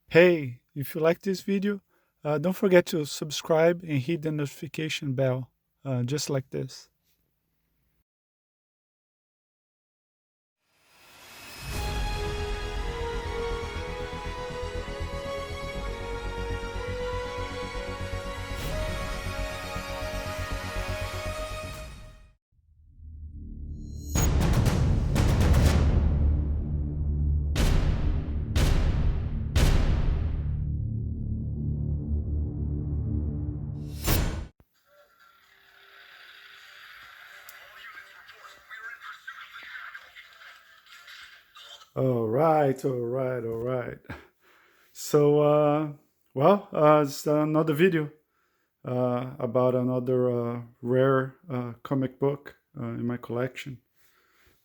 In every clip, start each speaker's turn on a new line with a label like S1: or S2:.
S1: Hey, if you like this video, don't forget to subscribe and hit the notification bell, just like this. All right. So, it's another video about another rare comic book in my collection.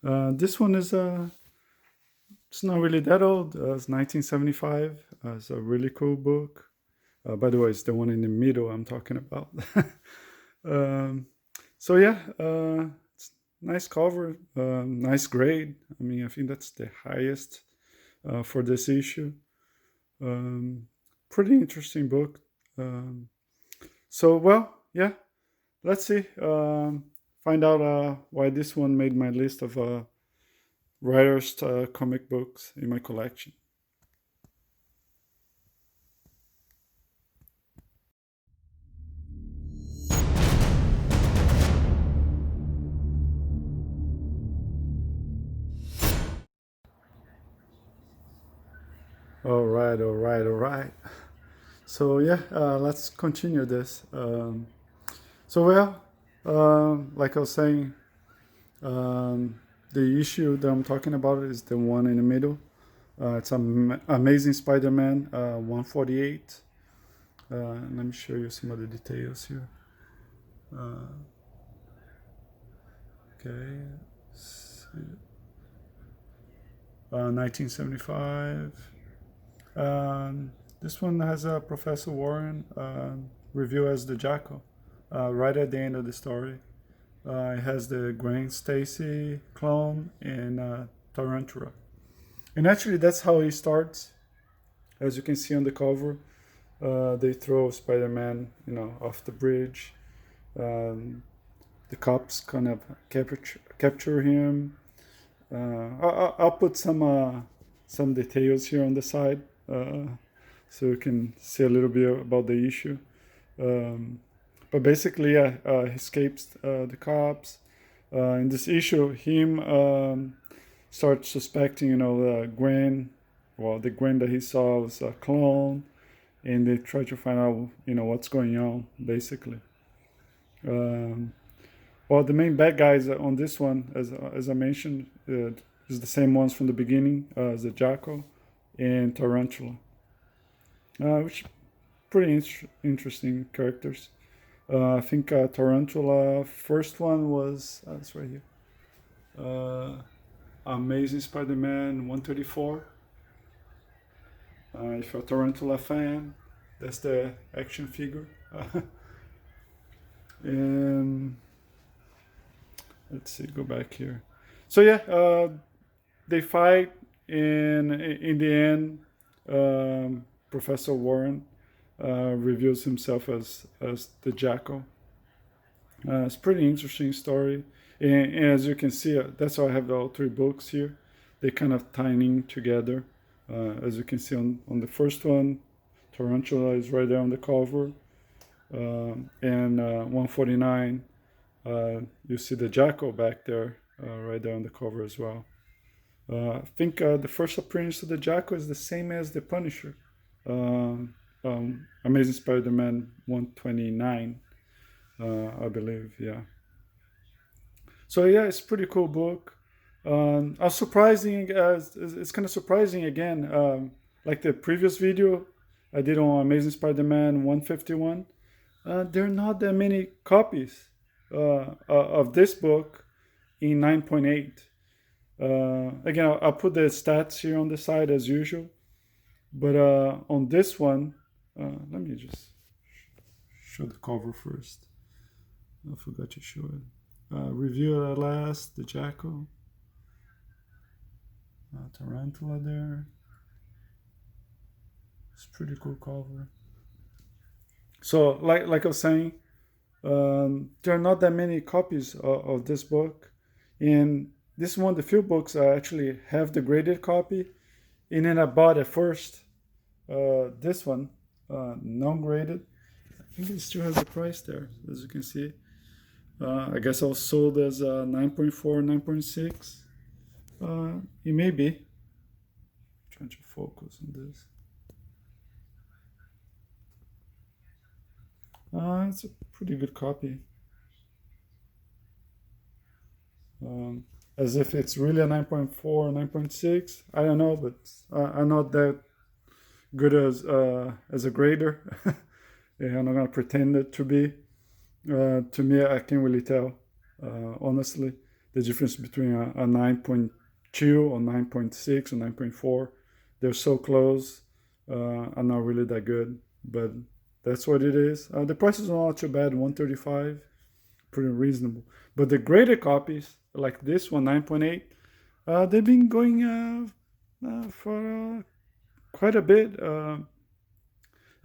S1: This one is it's not really that old. It's 1975. It's a really cool book. By the way, it's the one in the middle I'm talking about. um, so yeah, it's nice cover, nice grade. I mean, I think that's the highest for this issue. Um, Pretty interesting book. Um, yeah, let's see. Find out why this one made my list of rarest comic books in my collection. All right. So yeah, let's continue this. Like I was saying, the issue that I'm talking about is the one in the middle. It's Amazing Spider-Man 148. Let me show you some of the details here. Okay, 1975. This one has a Professor Warren review as the Jackal, right at the end of the story. It has the Gwen Stacy Clone and Tarantula. And actually, that's how he starts. As you can see on the cover, they throw Spider-Man, off the bridge. Um, the cops kind of capture him. I'll put some details here on the side, so you can see a little bit about the issue. Um, but basically, yeah, he escapes the cops. In this issue, him starts suspecting, Gwen. Well, the Gwen that he saw was a clone, and they try to find out, what's going on, basically. Um, well, the main bad guys on this one, as I mentioned, is the same ones from the beginning, as the Jackal and Tarantula, which pretty interesting characters. I think Tarantula first one was it's right here. Amazing Spider-Man 134. If you're a Tarantula fan, that's the action figure. And let's see, go back here. So yeah, they fight, and in the end, Professor Warren reveals himself as the Jackal. It's a pretty interesting story, and as you can see, that's why I have all three books here. They kind of tying together. As you can see on the first one, Tarantula is right there on the cover, and 149, you see the Jackal back there, right there on the cover as well. I think the first appearance of the Jackal is the same as the Punisher. Amazing Spider-Man 129, I believe. Yeah. So yeah, it's a pretty cool book. Surprising. It's kind of surprising again. Like the previous video I did on Amazing Spider-Man 151. There are not that many copies of this book in 9.8. Again, I'll put the stats here on the side as usual. But on this one, let me just show the cover first. I forgot to show it. Review at last, the Jackal. Tarantula there. It's pretty cool cover. So, like I was saying, there are not that many copies of this book, and this is one of the few books I actually have the graded copy, and then I bought at first this one, non-graded. I think it still has the price there, as you can see. I guess I was sold as 9.4, 9.6. It may be. I'm trying to focus on this. It's a pretty good copy. As if it's really a 9.4 or 9.6. I don't know, but I'm not that good as a grader. Yeah, I'm not gonna pretend it to be. To me, I can't really tell, honestly, the difference between a 9.2 or 9.6 or 9.4. They're so close. I'm not really that good, but that's what it is. The price is not too bad, 135, pretty reasonable. But the graded copies, like this one, 9.8, they've been going for quite a bit.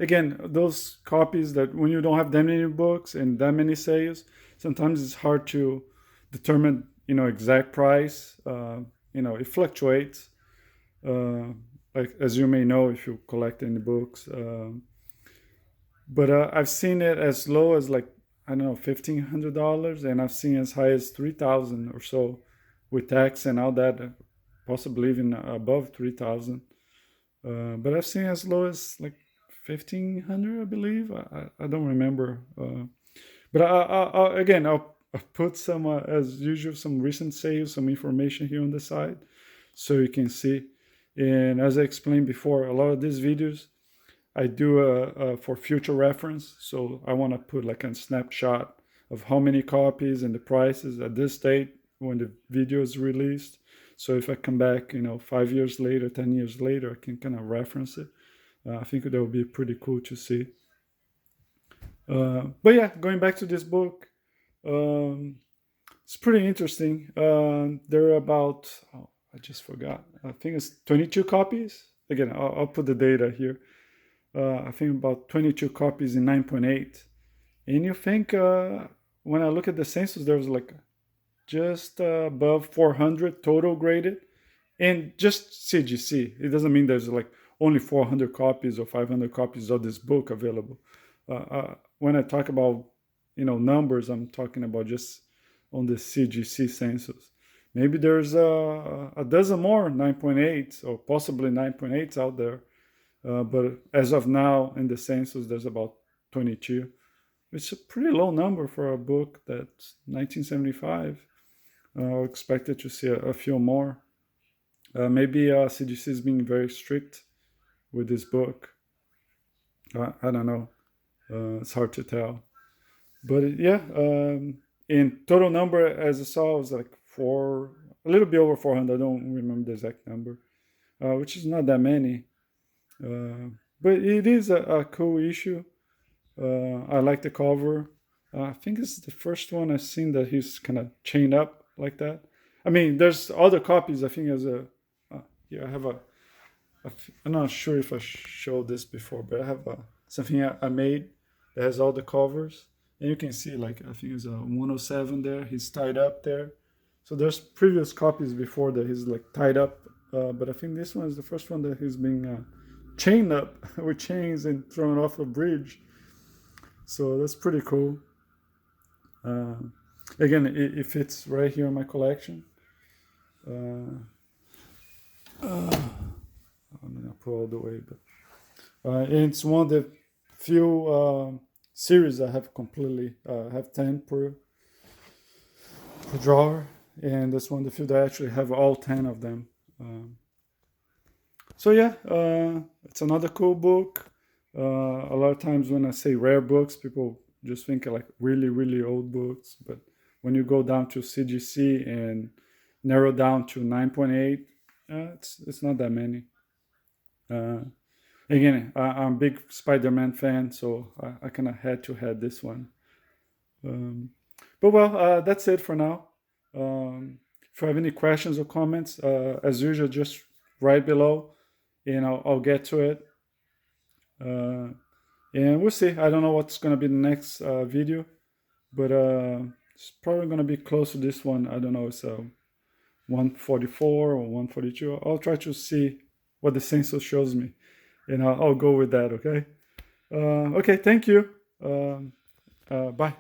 S1: Again, those copies that when you don't have that many books and that many sales, sometimes it's hard to determine, exact price. It fluctuates. Like as you may know if you collect any books. But I've seen it as low as like I don't know $1,500, and I've seen as high as 3,000 or so with tax and all that, possibly even above 3,000. But I've seen as low as like 1,500, I believe. I don't remember. But again, I'll put some, as usual, some recent sales, some information here on the side so you can see. And as I explained before, a lot of these videos I do for future reference. So I want to put like a snapshot of how many copies and the prices at this date when the video is released. So if I come back, 5 years later, 10 years later, I can kind of reference it. I think that would be pretty cool to see. But yeah, going back to this book, it's pretty interesting. There are about, I just forgot. I think it's 22 copies. Again, I'll put the data here. I think about 22 copies in 9.8. And you think when I look at the census, there was like just above 400 total graded, and just CGC. It doesn't mean there's like only 400 copies or 500 copies of this book available. When I talk about numbers, I'm talking about just on the CGC census. Maybe there's a dozen more 9.8 or possibly 9.8s out there. But as of now in the census, there's about 22. It's a pretty low number for a book that's 1975. I expected to see a few more. Maybe CGC is being very strict with this book. I don't know. It's hard to tell. But yeah, in total number, as I saw, it was like a little bit over 400. I don't remember the exact number, which is not that many. But it is a cool issue. I like the cover. I think it's the first one I've seen that he's kind of chained up like that. I mean, there's other copies. I think as a I have I'm not sure if I showed this before, but I have something I made that has all the covers, and you can see like I think it's a 107 there. He's tied up there. So there's previous copies before that he's like tied up, but I think this one is the first one that he's being chained up with chains and thrown off a bridge. So that's pretty cool. Again, it fits right here in my collection. I'm gonna pull all the way, but it's one of the few series I have completely have 10 per drawer, and that's one of the few that I actually have all 10 of them. So yeah, it's another cool book. A lot of times when I say rare books, people just think of like really, really old books. But when you go down to CGC and narrow down to 9.8, it's not that many. Again, I'm a big Spider-Man fan, so I kind of had to have this one. But well, that's it for now. If you have any questions or comments, as usual, just write below, and I'll get to it. And we'll see. I don't know what's gonna be the next video, but it's probably gonna be close to this one. I don't know. It's 144 or 142. I'll try to see what the census shows me, and I'll go with that. Okay. Okay. Thank you. Bye.